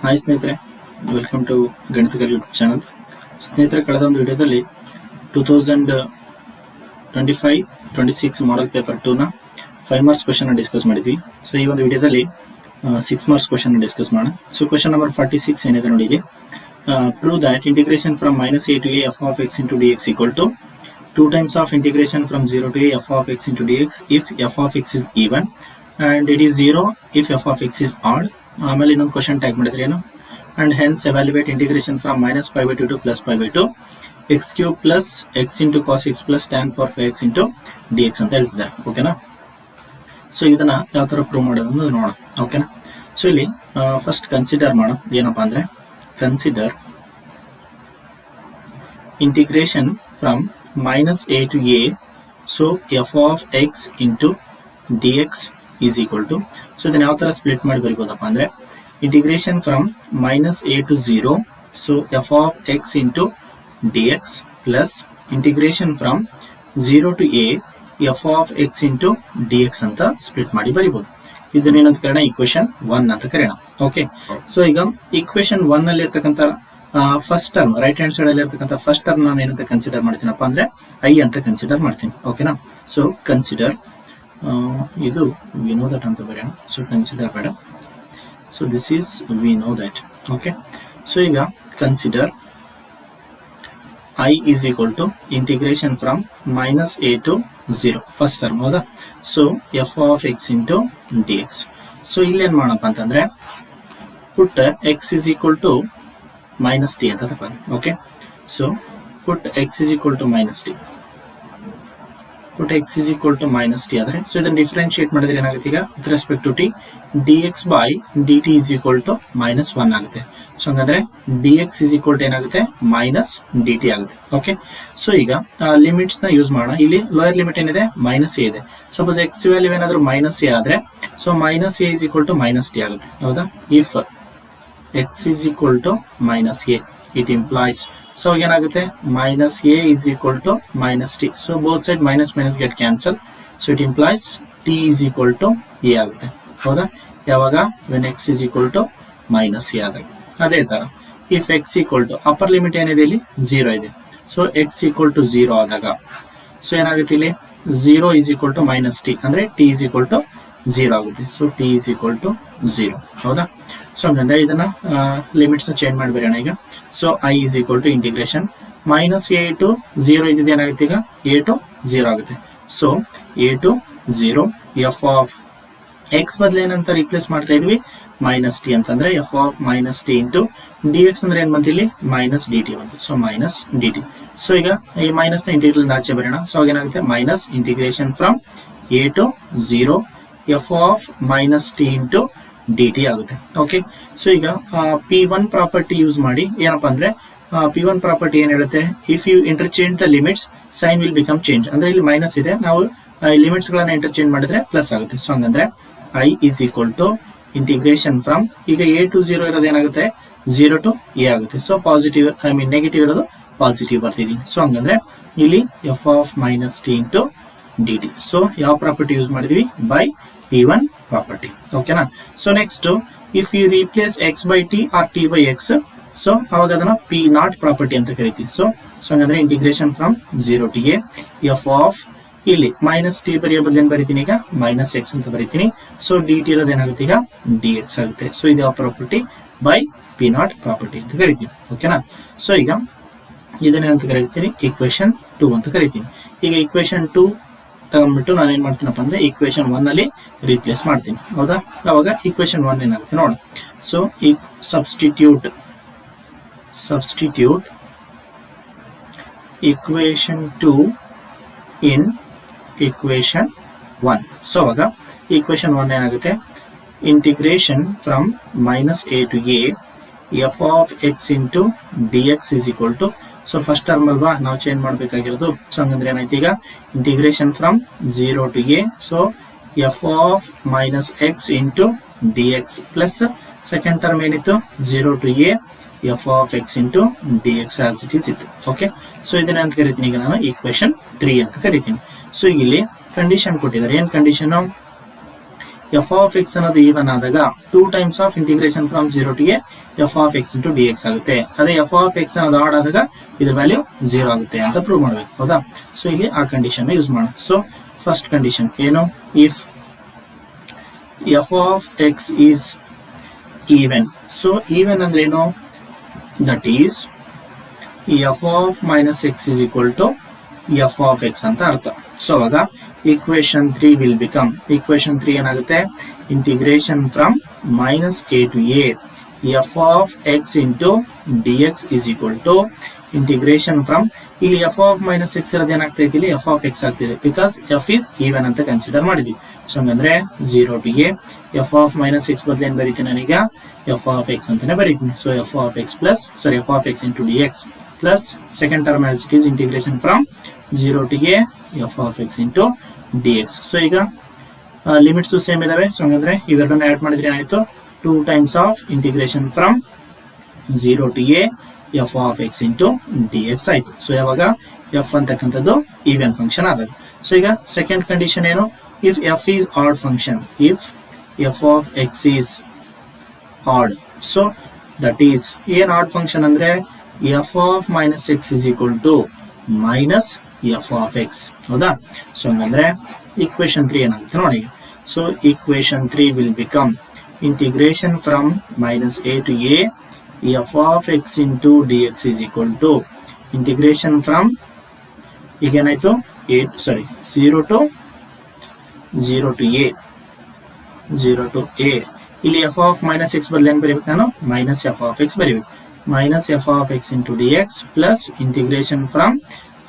Hi ಸ್ನೇಹಿತರೆ, welcome to Ganitakar YouTube channel. ಸ್ನೇಹಿತರೆ, ಕಳೆದ ಒಂದು ವಿಡಿಯೋದಲ್ಲಿ 2025-26 ಮಾಡೆಲ್ ಪೇಪರ್ 2ನ 5 ಮಾರ್ಕ್ಸ್ ಕ್ವಶನ್ ಡಿಸ್ಕಸ್ ಮಾಡಿದ್ವಿ. ಸೊ ಈ ಒಂದು ವಿಡಿಯೋದಲ್ಲಿ 6 ಮಾರ್ಕ್ಸ್ ಕ್ವಶನ್ ಡಿಸ್ಕಸ್ ಮಾಡೋಣ. ಸೊ ಕ್ವಶನ್ ನಂಬರ್ 46 ಏನಿದೆ ನೋಡಿ. Prove that integration from -a to a f of x into dx equal to 2 times of integration from 0 to a f of x into dx if f of x is even and it is 0 if f of x is odd. ಆಮೇಲೆ ಇನ್ನೊಂದು question tag ಮಾಡಿದ್ರೆ ಏನು, and hence evaluate integration from -π/2 to +π/2 x³ plus x into cos x plus tan for 5x into dx ಅಂತ ಹೇಳ್ತಿದ್ದಾರೆ. ಓಕೆನಾ? So ಇದನ್ನ ಯಾವ ತರ ಪ್ರೂವ್ ಮಾಡೋದು ನೋಡೋಣ. ಓಕೆನಾ? ಸೊ ಇಲ್ಲಿ ಫಸ್ಟ್ ಕನ್ಸಿಡರ್ ಮಾಡೋಣ. ಏನಪ್ಪಾ ಅಂದ್ರೆ consider integration from -a to a. So f of x into dx is equal to, so ಇದನ್ನ ಯಾವ ತರ ಸ್ಪ್ಲಿಟ್ ಮಾಡಿ ಬರೀಬಹುದಪ್ಪ ಅಂದ್ರೆ integration from -a to 0, so f of x into dx plus integration from 0 to a f of x into dx ಅಂತ split ಮಾಡಿ ಬರೀಬಹುದು. ಇದನ್ನೇನಂತ ಕರೆಯೋಣ, equation 1 ಅಂತ ಕರೆಯೋಣ. ಓಕೆ, ಸೊ ಈಗ ಈಕ್ವೇಶನ್ 1 ಅಲ್ಲಿ ಇರ್ತಕ್ಕಂಥ first term, right hand side ಅಲ್ಲಿ ಇರ್ತಕ್ಕಂಥ ಫಸ್ಟ್ ಟರ್ಮ್ ನಾನು ಏನಂತ ಕನ್ಸಿಡರ್ ಮಾಡ್ತೀನಪ್ಪ ಅಂದ್ರೆ ಐ ಅಂತ ಕನ್ಸಿಡರ್ ಮಾಡ್ತೀನಿ. ಓಕೆನಾ? ಸೊ ಕನ್ಸಿಡರ್, ಇದು ವಿ ನೋ ದಟ್ ಅಂತ ಬರೆಯೋಣ. ಸೊ ಕನ್ಸಿಡರ್ ಬೇಡ. So this is we know that. Okay, so ಈಗ consider I is equal to integration from -a to 0 first term, ಹೌದಾ? So f of x into d x. So ಇಲ್ಲೇನ್ ಮಾಡಪ್ಪ ಅಂತಂದ್ರೆ put x is equal to -t ಅಂತ ತಗೊಂಡು. Okay, so put x is equal to -t, put x is equal to -t ಆದ್ರೆ, so ಇದನ್ನ differentiate ಮಾಡಿದ್ರೆ ಏನಾಗುತ್ತೆ, ಈಗ with respect to t dx by dt is equal to -1 ಆಗುತ್ತೆ. So ಹಂಗಾದ್ರೆ dx is equal to ಏನಾಗುತ್ತೆ, -dt ಆಗುತ್ತೆ. Okay, so ಈಗ ಲಿಮಿಟ್ಸ್ ನ ಯೂಸ್ ಮಾಡೋಣ. ಇಲ್ಲಿ ಲೋಯರ್ ಲಿಮಿಟ್ ಏನಿದೆ, -a ಇದೆ. ಸಪೋಸ್ x ವ್ಯಾಲ್ಯೂ ಏನಾದ್ರು -a ಆದ್ರೆ, so -a is equal to -t ಆಗುತ್ತೆ, ಹೌದಾ? If x is equal to -a, it implies, so ಏನಾಗುತ್ತೆ, -a is equal to -t. So both side minus get cancel. So it implies t is equal to a ಆಗುತ್ತೆ, ಹೌದಾ? ಯಾವಾಗ when x is equal to -a ಆದಾಗ. ಅದೇ ತರ if x equal to upper limit ಏನಿದೆ, ಇಲ್ಲಿ 0 ಇದೆ. So x equal to 0 ಆದಾಗ, ಸೊ ಏನಾಗುತ್ತೆ, ಇಲ್ಲಿ 0 is equal to -t ಅಂದ್ರೆ t is equal to 0 ಆಗುತ್ತೆ. So t is equal to 0, ಹೌದಾ? ಸೊ ಹಂಗಂದ್ರೆ ಇದನ್ನ ಲಿಮಿಟ್ಸ್ ನ ಚೇಂಜ್ ಮಾಡಿ ಬರೋಣ ಈಗ. So I is equal to integration -a to 0 ಇದ್ದಿದ್ದು ಏನಾಗುತ್ತೆ, ಈಗ a to 0 ಆಗುತ್ತೆ. So a to 0 f of X ಬದಲು ಏನಂತ ರಿಪ್ಲೇಸ್ ಮಾಡ್ತಾ ಇದ್ವಿ, -t ಅಂತಂದ್ರೆ f of -t into dx ಅಂದ್ರೆ ಏನ್ ಬಂತು, ಇಲ್ಲಿ -dt ಬಂತು. So -dt. ಸೊ ಈಗ ಈ ಮೈನಸ್ ನ ಇಂಟಿಗ್ರಲ್ ಆಚೆ ಬರೋಣ. ಸೊ ಏನಾಗುತ್ತೆ, minus integration from a to 0 f of -t into dt ಆಗುತ್ತೆ. ಓಕೆ, ಸೊ ಈಗ P1 ಪ್ರಾಪರ್ಟಿ ಯೂಸ್ ಮಾಡಿ ಏನಪ್ಪಾ ಅಂದ್ರೆ P1 ಪ್ರಾಪರ್ಟಿ ಏನ್ ಹೇಳುತ್ತೆ, if you interchange the limits sign will become change. ಅಂದ್ರೆ ಇಲ್ಲಿ ಮೈನಸ್ ಇದೆ, ನಾವು ಲಿಮಿಟ್ಸ್ ಗಳನ್ನ ಇಂಟರ್ಚೇಂಜ್ ಮಾಡಿದ್ರೆ ಪ್ಲಸ್ ಆಗುತ್ತೆ. ಸೊ ಹಂಗಂದ್ರೆ I is equal to integration from, ಈಗ a to 0 ಇರೋದು ಏನಾಗುತ್ತೆ, 0 to a ಆಗುತ್ತೆ. So positive, I mean negative ಇರೋದು ಪಾಸಿಟಿವ್ ಬರ್ತಿದೀನಿ. ಸೊ ಹಂಗಂದ್ರೆ ಇಲ್ಲಿ f of -t into dt. So ಯಾವ ಪ್ರಾಪರ್ಟಿ ಯೂಸ್ ಮಾಡಿದ್ವಿ, ಬೈ P1 ಪ್ರಾಪರ್ಟಿ. ಓಕೆನಾ? So next if you replace x by t or t by x, so ಅವಾಗ ಅದನ್ನ P0 property ಅಂತ ಕರಿತೀವಿ. ಸೊ ಹಂಗಂದ್ರೆ integration from 0 to a f of, ಇಲ್ಲಿ -t ಬರೆಯೋ ಬದಲು ಏನ್ ಬರೀತೀನಿ, ಈಗ -x ಅಂತ ಬರೀತೀನಿ. ಸೊ dt ಇರೋದು ಏನಾಗುತ್ತೆ, ಈಗ dx ಆಗುತ್ತೆ. ಸೊ ಇದು ಯಾವ ಪ್ರಾಪರ್ಟಿ, ಬೈ P0 ಪ್ರಾಪರ್ಟಿ ಅಂತ ಕರಿತೀವಿ. ಓಕೆನಾ? ಸೊ ಈಗ ಇದನ್ನೇನಂತ ಕರಿತೀನಿ, ಈಕ್ವೇಶನ್ 2 ಅಂತ ಕರಿತೀನಿ. ಈಗ ಈಕ್ವೇಶನ್ 2 ತಗೊಂಡ್ಬಿಟ್ಟು ನಾನು ಏನ್ ಮಾಡ್ತೀನಪ್ಪ ಅಂದ್ರೆ ಈಕ್ವೇಶನ್ 1 ಅಲ್ಲಿ ರೀಪ್ಲೇಸ್ ಮಾಡ್ತೀನಿ, ಹೌದಾ? ಅವಾಗ ಈಕ್ವೇಶನ್ 1 ಏನಾಗುತ್ತೆ ನೋಡ. ಸೊ ಈ ಸಬ್ಸ್ಟಿಟ್ಯೂಟ್ ಈಕ್ವೇಶನ್ 2 ಇನ್ ಈಕ್ವೇಶನ್ 1. ಸೊ ಅವಾಗ ಈಕ್ವೇಶನ್ 1 ಏನಾಗುತ್ತೆ, integration from -a to a f of x into dx is equal to, so first term ಅಲ್ವಾ ನಾವು ಚೇಂಜ್ ಮಾಡಬೇಕಾಗಿರೋದು. ಸೊ ಹಂಗಂದ್ರೆ ಏನಾಯ್ತು, ಈಗ integration from 0 to a, so f of -x into dx plus second term ಏನಿತ್ತು, 0 to a f of x into dx as it is ಇತ್ತು. Okay, so ಇದನ್ನ ಅಂತ ಕರಿತೀನಿ ಈಗ ನಾನು ಈಕ್ವೇಶನ್ 3 ಅಂತ ಕರಿತೀನಿ. ಸೊ ಇಲ್ಲಿ ಕಂಡೀಷನ್ ಕೊಟ್ಟಿದ್ದಾರೆ. ಏನ್ ಕಂಡೀಷನ್, ಎಫ್ ಆಫ್ ಎಕ್ಸ್ ಅನ್ನೋದು ಈವನ್ ಆದಾಗ 2 times of integration from 0 to a F of x into d X ಆಗುತ್ತೆ. ಅದೇ ಎಫ್ ಆಫ್ ಎಕ್ಸ್ ಅನ್ನೋದು ಆಡ್ ಆದಾಗ ಇದು ವ್ಯಾಲ್ಯೂ 0 ಆಗುತ್ತೆ ಅಂತ ಪ್ರೂವ್ ಮಾಡಬೇಕು, ಹೌದಾ. ಸೊ ಇಲ್ಲಿ ಆ ಕಂಡೀಷನ್ ಯೂಸ್ ಮಾಡೋಣ. ಸೊ ಫಸ್ಟ್ ಕಂಡೀಷನ್ ಏನು, if F of X is even. So even ಅಂದ್ರೆ ಏನು, that is F of minus X is equal to F of X ಅಂತ ಅರ್ಥ. ಸೊ ಅವಾಗ equation 3 will become, equation 3 ಏನಾಗುತ್ತೆ, integration from minus a to a f of x into dx is equal to integration from, ಇಲ್ಲಿ f of minus x ಇರೋದು ಏನಾಗ್ತೈತಿ, ಇಲ್ಲಿ f of x ಆಗ್ತಿದೆ, because f is even ಅಂತ consider ಮಾಡಿದ್ವಿ. So ಹಂಗಂದ್ರೆ 0 to a f of minus x ಬದಲು ಏನ್ ಬರೀತೀನಿ ನಾನೀಗ, f of x ಅಂತಾನೆ ಬರೀತೀನಿ. So f of x plus, sorry, f of x into dx plus second term as it is integration from 0 to a f of x into dx. So ಈಗ limits same ಇದಾವೆ. So ಹಂಗಂದ್ರೆ ಇವೆರಡನ್ನ add ಮಾಡಿದ್ರೆ ಏನಾಯ್ತು, 2 times of integration from 0 to a f of x into dx ಆಯ್ತು. So ಯಾವಾಗ f ಅಂತಕ್ಕಂಥದ್ದು even function ಆದಾಗ. So ಈಗ ಸೆಕೆಂಡ್ ಕಂಡೀಷನ್ ಏನು, if f is odd function, if f of x is odd, so that is ಏನ್ add function ಅಂದ್ರೆ f of minus x is equal to minus f of x, ಹೌದಾ. So ಹಂಗಂದ್ರೆ equation 3 ಏನಾಗುತ್ತೆ ನೋಡಿ. So equation 3 will become integration from minus a to a f of x into dx is equal to integration from, ಈಗ ಏನಾಯ್ತು, 0 to a, 0 to a. ಇಲ್ಲಿ f of minus x ಬದಲು ಏನು ಬರೀಬೇಕು ನಾನು, minus f of x ಬರೀಬೇಕು, minus f of x into dx plus integration from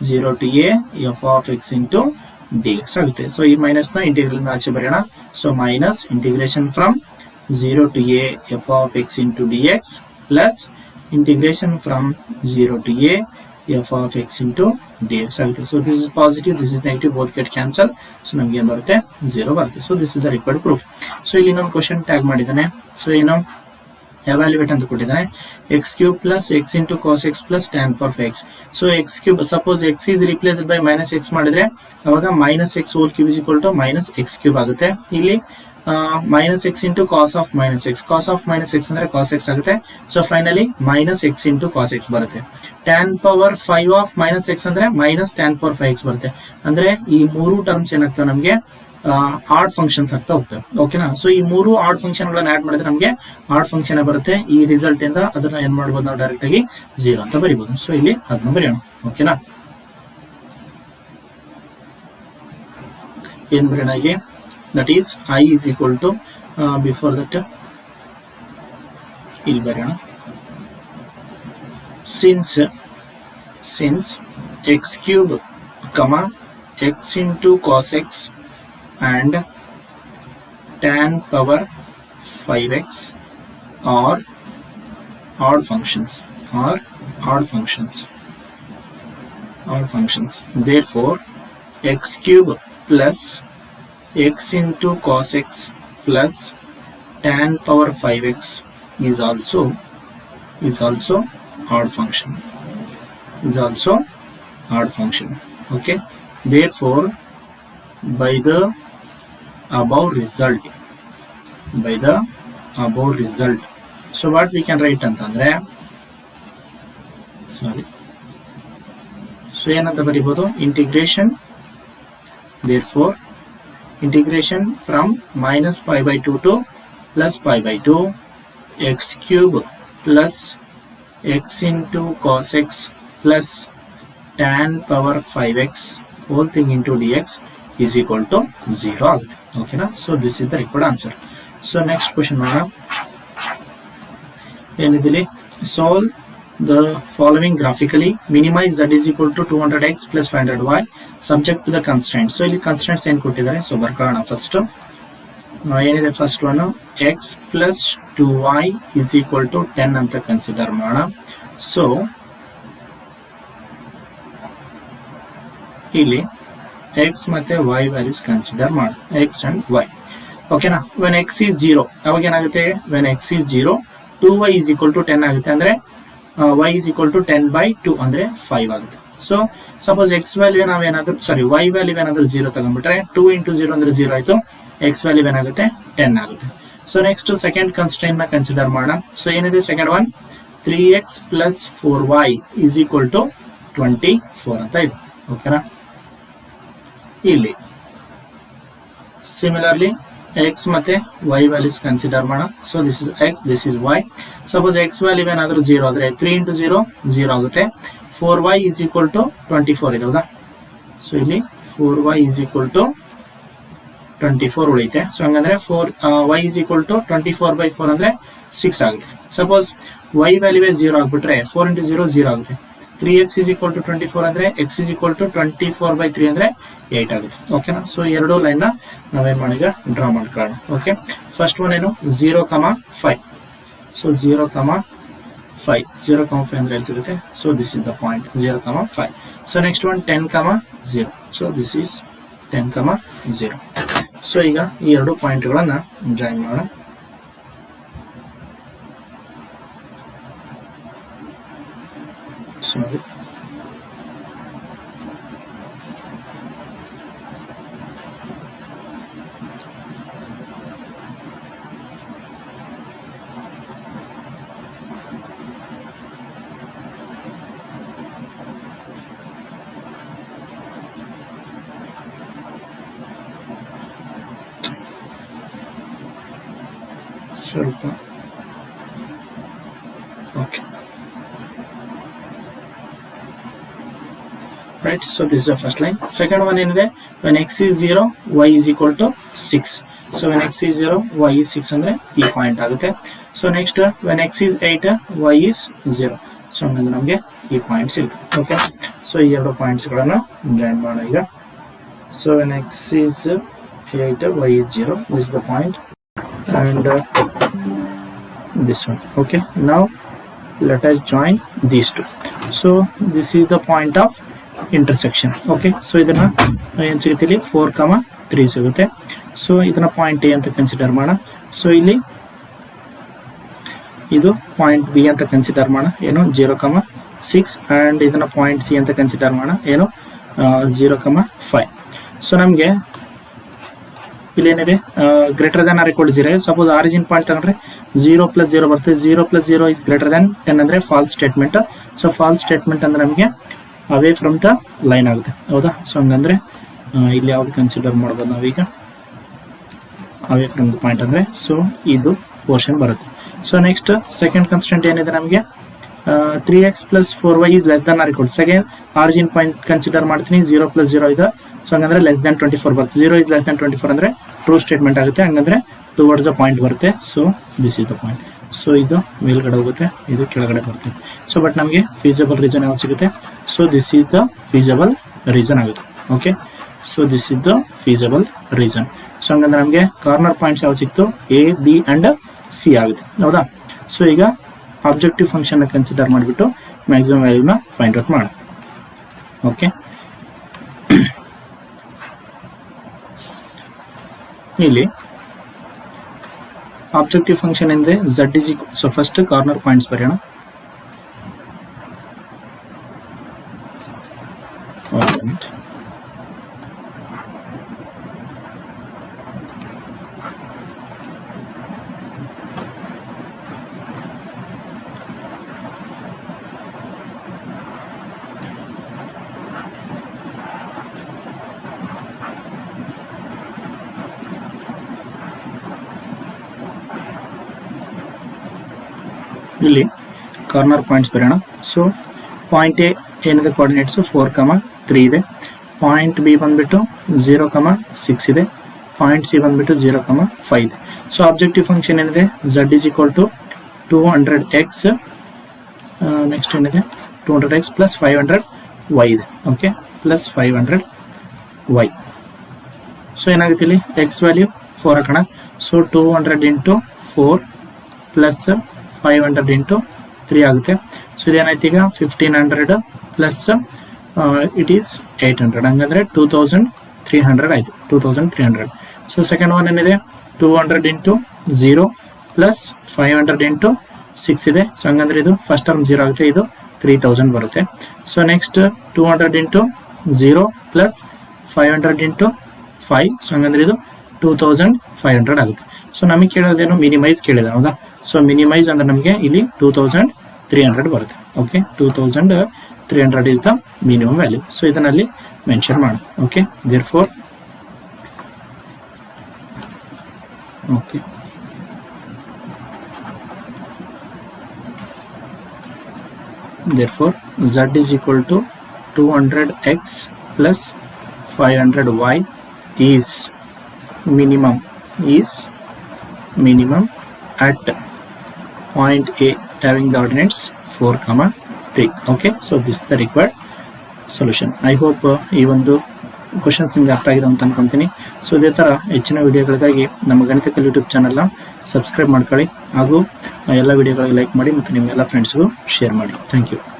0 to a f of x into dx ಆಗುತ್ತೆ. So ಈ ಮೈನಸ್ ನ ಇಂಟಿಗ್ರಲ್ ಆಚೆ ಬರೆಯೋಣ. So minus integration from 0 to a f of x into dx plus integration from 0 to a f of x into dx ಆಗುತ್ತೆ. So this is positive, this is negative, both get cancel. So ನಮ್ಗೆ ಏನು ಬರುತ್ತೆ, 0 ಬರುತ್ತೆ. So this is the required proof. So ಇಲ್ಲಿ ಇನ್ನೊಂದು question tag ಮಾಡಿದ್ದಾನೆ. So ಏನು evaluate ಅಂತ ಕೊಟ್ಟಿದ್ದಾನೆ, x cube plus x into cos x plus tan for x. So x cube, suppose x is replaced by minus x ಮಾಡಿದ್ರೆ ಅವಾಗ minus x whole cube is equal to minus x cube ಆಗುತ್ತೆ. ಇಲ್ಲಿ minus x into cos of minus x, cos of minus x ಅಂದ್ರೆ cos x ಆಗುತ್ತೆ. So finally minus x into cos x ಬರುತ್ತೆ. tan power 5 of minus x ಅಂದ್ರೆ minus tan power 5x ಬರುತ್ತೆ. ಅಂದ್ರೆ ಈ ಮೂರು ಟರ್ಮ್ಸ್ ಏನಾಗ್ತವೆ ನಮಗೆ ಆಡ್ ಫಂಕ್ಷನ್ಸ್ ಆಗ್ತಾ ಹೋಗ್ತವೆ, ಓಕೆನಾ. ಸೊ ಈ ಮೂರು ಆಡ್ ಫಂಕ್ಷನ್ ಗಳನ್ನ ಆಡ್ ಮಾಡಿದ್ರೆ ನಮಗೆ ಆಡ್ ಫಂಕ್ಷನ್ ಬರುತ್ತೆ. ಈ ರಿಸಲ್ಟ್ ಇಂದ ಅದನ್ನ ಏನ್ ಮಾಡಬಹುದು, ನಾವು ಡೈರೆಕ್ಟ್ ಆಗಿ 0 ಅಂತ ಬರೀಬಹುದು. ಸೊ ಇಲ್ಲಿ ಅದನ್ನ ಬರೆಯೋಣ, ಓಕೆನಾ. ಏನ್ ಬರೆಯೋಣ ಇಲ್ಲಿ, that is I is equal to, before that ಇಲ್ಲಿ ಬರೆಯೋಣ, since x cube, x into cos x and tan power 5x are odd functions, therefore x cube plus x into cos x plus tan power 5x is also odd function, okay. Therefore by the above result, so what we can write ಅಂತಂದ್ರೆ, so ಏನಂತ ಬರೀಬಹುದು, integration, therefore integration from minus pi by 2 to plus pi by 2 x cube plus x into cos x plus tan power 5x whole thing into dx is equal to 0 ಆಗುತ್ತೆ, ಓಕೆನಾ. So this is the required answer. So next question ನೋಡೋಣ, ಏನಿದೆ, solve the following graphically, minimize z is equal to 200x plus 500y subject to the constraint. So ಇಲ್ಲಿ constants ಏನ್ ಕೊಟ್ಟಿದ್ದಾರೆ, so ಬರ್ಕೊಳ್ಳೋಣ. First ಏನಿದೆ, first one x plus 2y is equal to 10 ಅಂತ consider ಮಾಡೋಣ. So ಇಲ್ಲಿ x ಮತ್ತೆ y values consider ಮಾಡಿ, x and y, ಓಕೆನಾ. when x is 0 ಅವಾಗ ಏನಾಗುತ್ತೆ, when x is 0 2y is equal to 10 ಆಗುತ್ತೆ, ಅಂದ್ರೆ y is equal to 10 by 2 ಅಂದ್ರೆ 5 ಆಗುತ್ತೆ. ಸೊ ಸಪೋಸ್ x ವ್ಯಾಲ್ಯೂ ನಾವೇನಾದ್ರೂ y ವ್ಯಾಲ್ಯೂ ಏನಾದ್ರೂ 0 ತಗೊಂಡ್ಬಿಟ್ರೆ 2 into 0 ಅಂದ್ರೆ 0 ಆಯ್ತು, ಎಕ್ಸ್ ವ್ಯಾಲ್ಯೂ ಏನಾಗುತ್ತೆ 10 ಆಗುತ್ತೆ. ಸೊ ನೆಕ್ಸ್ಟ್ ಸೆಕೆಂಡ್ ಕನ್ಸ್ಟ್ರೈನ್ ನ ಕನ್ಸಿಡರ್ ಮಾಡೋಣ. ಸೊ ಏನಿದೆ second one 3x plus 4y is equal to 24 ಅಂತ ಇದೆ. ಓಕೆನಾ. ಇಲ್ಲಿ ಸಿಮಿಲರ್ಲಿ x ಮತ್ತೆ y ವ್ಯಾಲ್ಯೂಸ್ ಕನ್ಸಿಡರ್ ಮಾಡೋಣ. So this is x, this is y. Suppose x value ಏನಾದರೂ 0 ಆದ್ರೆ 3 into 0 0 ಆಗುತ್ತೆ. 4y is equal to 24 ಇದೆ ಹೌದಾ. ಸೊ ಇಲ್ಲಿ 4y is equal to 24 ಉಳಿಯುತ್ತೆ. ಸೊ ಹಂಗಂದ್ರೆ y is equal to 24/4 ಅಂದ್ರೆ 6 ಆಗುತ್ತೆ. ಸಪೋಸ್ y ವ್ಯಾಲ್ಯೂ 0 ಆಗ್ಬಿಟ್ರೆ 4 into 0 0 ಆಗುತ್ತೆ. 3x is equal to 24 ಅಂದ್ರೆ x is equal to 24/3 ಅಂದ್ರೆ 8 ಆಗುತ್ತೆ. ಓಕೆನಾ. ಸೊ ಎರಡು ಲೈನ್ ನ ನಾವೇನ್ ಮಾಡಿದ್ರೆ ಡ್ರಾ ಮಾಡ್ಕೊಳ್ಳೋಣ. ಓಕೆ, ಫಸ್ಟ್ ಒನ್ ಏನು 0,5. ಸೊ 0,5 ಅಂದ್ರೆ ಎಲ್ಲಿ ಸಿಗುತ್ತೆ. So this is the point 0,5. So next one 10,0. So this is 10,0. So ಈಗ ಈ ಎರಡು ಪಾಯಿಂಟ್ಗಳನ್ನ ಜಾಯಿನ್ ಮಾಡೋಣ. Sorry. ಸ್ವಲ್ಪ okay. Right, so this is the first line. Second one in there, when x is 0, y is equal to 6. So when x is 0, y is 6 andre ee point agutte. So next when x is 8, y is 0. So hangandre namage ee point silutte. Okay, so ee ಎರಡು points ಗಳನ್ನು join ಮಾಡೋಣ ಈಗ. So when x is 8, y is 0, this is the point, and this one. Okay, now let us join these two. So this is the point of intersection. Okay, so ಇದನ್ನ ಏನು ಸಿಗುತ್ತೆ ಇಲ್ಲಿ 4,3 ಸಿಗುತ್ತೆ. So ಇದನ್ನ point A ಅಂತ consider ಮಾಡೋಣ. So ಇಲ್ಲಿ ಇದು ಪಾಯಿಂಟ್ ಬಿ ಅಂತ ಕನ್ಸಿಡರ್ ಮಾಡೋಣ, ಏನು 0,6, ಅಂಡ್ ಇದನ್ನ ಪಾಯಿಂಟ್ ಸಿ ಅಂತ ಕನ್ಸಿಡರ್ ಮಾಡೋಣ, ಏನು 0,5. ಸೊ ನಮಗೆ ಇಲ್ಲಿ ಏನಿದೆ greater than or equal to 0. Suppose origin point ತಗೊಂಡ್ರೆ 0 + 0 ಬರ್ತದೆ. 0 + 0 ಇಸ್ ಗ್ರೇಟರ್ ದ್ಯಾನ್ 10 ಅಂದ್ರೆ false statement. So false statement ಅಂದ್ರೆ ನಮಗೆ ಅವೇ ಫ್ರಮ್ ದ ಲೈನ್ ಆಗುತ್ತೆ ಹೌದಾ. ಸೊ ಹಂಗಂದ್ರೆ ಇಲ್ಲಿ ಯಾವ್ದು ಕನ್ಸಿಡರ್ ಮಾಡ್ಬೋದು ನಾವೀಗ, ಅವೇ ಫ್ರಮ್ ದ ಪಾಯಿಂಟ್ ಅಂದ್ರೆ ಸೊ ಇದು ಪೋರ್ಷನ್ ಬರುತ್ತೆ. ಸೊ ನೆಕ್ಸ್ಟ್ ಸೆಕೆಂಡ್ ಕನ್ಸ್ಟೆಂಟ್ ಏನಿದೆ ನಮಗೆ 3x + 4y is less than or equal. Second origin point consider ಮಾಡ್ತೀನಿ. 0 + 0 ಇದೆ. ಸೊ ಹಂಗಂದ್ರೆ ಲೆಸ್ ದ್ಯಾನ್ 24 ಬರುತ್ತೆ. 0 is less than 24 ಅಂದ್ರೆ ಟ್ರೂ ಸ್ಟೇಟ್ಮೆಂಟ್ ಆಗುತ್ತೆ. ಹಂಗಂದ್ರೆ ಟುವರ್ಡ್ಸ್ ದ ಪಾಯಿಂಟ್ ಬರುತ್ತೆ. So this is the point. So ಇದು ಮೇಲ್ಗಡೆ ಹೋಗುತ್ತೆ, ಇದು ಕೆಳಗಡೆ ಬರುತ್ತೆ. ಸೊ ಬಟ್ ನಮಗೆ ಫೀಸಿಬಲ್ ರೀಸನ್ ಯಾವ್ದು ಸಿಗುತ್ತೆ. So this is the feasible reason ಆಗುತ್ತೆ. Okay, so this is the feasible reason. So ಹಂಗಂದ್ರೆ ನಮಗೆ ಕಾರ್ನರ್ ಪಾಯಿಂಟ್ಸ್ ಯಾವ್ದು ಸಿಕ್ತು, ಎ, ಬಿ ಅಂಡ್ ಸಿ ಆಗುತ್ತೆ ಹೌದಾ. ಸೊ ಈಗ ಆಬ್ಜೆಕ್ಟಿವ್ ಫಂಕ್ಷನ್ ಕನ್ಸಿಡರ್ ಮಾಡಿಬಿಟ್ಟು ಮ್ಯಾಕ್ಸಿಮಮ್ ವ್ಯಾಲ್ಯೂನ ಫೈಂಡ್ ಔಟ್ ಮಾಡೋಣ. ಓಕೆ, ಇಲ್ಲಿ ಆಬ್ಜೆಕ್ಟಿವ್ ಫಂಕ್ಷನ್ ಎಂದ್ರೆ z is equal. So first corner points ಬರೆಯೋಣ. ಇಲ್ಲಿ ಕಾರ್ನರ್ ಪಾಯಿಂಟ್ಸ್ ಬರೋಣ. ಸೊ ಪಾಯಿಂಟ್ ಎ ಏನಿದೆ ಕೋಆರ್ಡಿನೇಟ್ಸ್ 4,3 ಇದೆ. ಪಾಯಿಂಟ್ ಬಿ ಬಂದ್ಬಿಟ್ಟು 0,6 ಇದೆ. ಪಾಯಿಂಟ್ ಸಿ ಬಂದ್ಬಿಟ್ಟು 0,5 ಇದೆ. ಸೊ ಆಬ್ಜೆಕ್ಟಿವ್ ಫಂಕ್ಷನ್ ಏನಿದೆ z is equal to 200x. Next ಏನಿದೆ 200x + 500y ಇದೆ. Okay, + 500y. ಸೊ ಏನಾಗುತ್ತೆ ಇಲ್ಲಿ x ವ್ಯಾಲ್ಯೂ 4 ಹಾಕೋಣ. ಸೊ 200 × 4 + 500 × 3 ಆಗುತ್ತೆ. ಸೊ ಇದೇನಾಯ್ತು ಈಗ 1500 ಪ್ಲಸ್ ಇಟ್ ಈಸ್ 800. ಹಂಗಂದ್ರೆ 2300 ಆಯ್ತು. 2300. ಸೊ ಸೆಕೆಂಡ್ ಒನ್ ಏನಿದೆ 200 × 0 + 500 × 6 ಇದೆ. ಸೊ ಹಂಗಂದ್ರೆ ಇದು ಫಸ್ಟ್ ಟರ್ಮ್ 0 ಆಗುತ್ತೆ, ಇದು 3000 ಬರುತ್ತೆ. So next 200 × 0 + 500 × 5. ಸೊ ಹಂಗಂದ್ರೆ ಇದು 2500 ಆಗುತ್ತೆ. ಸೊ ನಮಗೆ ಕೇಳೋದೇನು ಮಿನಿಮೈಸ್ ಕೇಳಿದ ಹೌದಾ. ಸೊ ಮಿನಿಮೈಸ್ ಅಂದ್ರೆ ನಮಗೆ ಇಲ್ಲಿ 2300 ಬರುತ್ತೆ. Okay, 2300 is the minimum value. So ಇದನ್ನಲ್ಲಿ ಮೆನ್ಷನ್ ಮಾಡಿ. Okay, therefore okay therefore z is equal to 200x plus 500y is minimum at point A having the ordinates 4, 3. okay, so this is the required solution. I hope ಈ ಒಂದು questions ನಿಮ್ಗೆ ಅರ್ಥ ಆಗಿದೆ ಅಂತ ಅನ್ಕೊಂತೀನಿ. So ಇದೇ ಥರ ಹೆಚ್ಚಿನ ವಿಡಿಯೋಗಳಿಗಾಗಿ ನಮ್ಮ ಗಣಿತ ಕಲಿ ಯೂಟ್ಯೂಬ್ ಚಾನಲ್ನ ಸಬ್ಸ್ಕ್ರೈಬ್ ಮಾಡ್ಕೊಳ್ಳಿ ಹಾಗೂ ಎಲ್ಲ ವಿಡಿಯೋಗಳಿಗೆ ಲೈಕ್ ಮಾಡಿ ಮತ್ತು ನಿಮ್ಮ ಎಲ್ಲ ಫ್ರೆಂಡ್ಸ್ಗೂ ಶೇರ್ ಮಾಡಿ. Thank you.